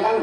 మన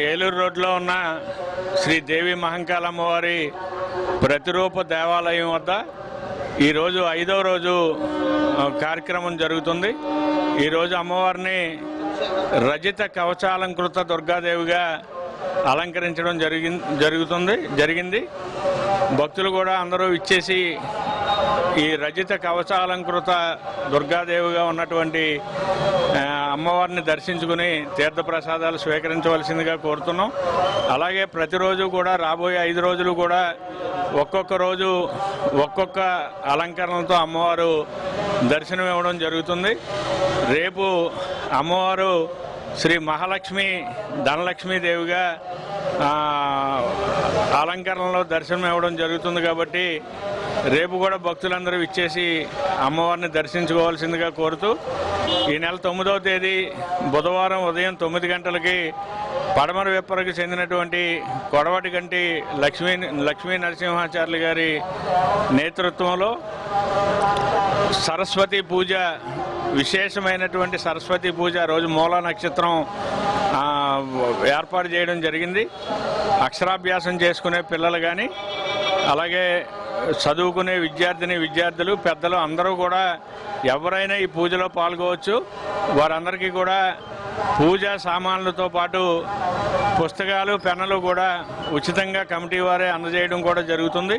ఏలూరు రోడ్లో ఉన్న శ్రీ దేవి మహంకాళ అమ్మవారి ప్రతిరూప దేవాలయం వద్ద ఈరోజు 5వ రోజు కార్యక్రమం జరుగుతుంది. ఈరోజు అమ్మవారిని రజిత కవచాలంకృత దుర్గాదేవిగా అలంకరించడం జరిగింది. భక్తులు కూడా అందరూ ఇచ్చేసి ఈ రజిత కవచాలంకృత దుర్గాదేవిగా ఉన్నటువంటి అమ్మవారిని దర్శించుకుని తీర్థప్రసాదాలు స్వీకరించవలసిందిగా కోరుతున్నాం. అలాగే ప్రతిరోజు కూడా రాబోయే 5 రోజులు కూడా ఒక్కొక్క రోజు ఒక్కొక్క అలంకరణలతో అమ్మవారు దర్శనం ఇవ్వడం జరుగుతుంది. రేపు అమ్మవారు శ్రీ మహాలక్ష్మి ధనలక్ష్మీదేవిగా అలంకరణలో దర్శనం ఇవ్వడం జరుగుతుంది. కాబట్టి రేపు కూడా భక్తులందరూ ఇచ్చేసి అమ్మవారిని దర్శించుకోవాల్సిందిగా కోరుతూ ఈ నెల 9వ తేదీ బుధవారం ఉదయం 9 గంటలకి పడమర విప్పరకు చెందినటువంటి కొడవటి గంటి లక్ష్మీ నరసింహాచార్యులు గారి నేతృత్వంలో సరస్వతి పూజ, విశేషమైనటువంటి సరస్వతి పూజ రోజు మూలా నక్షత్రం ఏర్పాటు చేయడం జరిగింది. అక్షరాభ్యాసం చేసుకునే పిల్లలు కానీ అలాగే చదువుకునే విద్యార్థులు పెద్దలు అందరూ కూడా ఎవరైనా ఈ పూజలో పాల్గొవచ్చు. వారందరికీ కూడా పూజా సామాన్లతో పాటు పుస్తకాలు, పెన్నులు కూడా ఉచితంగా కమిటీ వారే అందజేయడం కూడా జరుగుతుంది.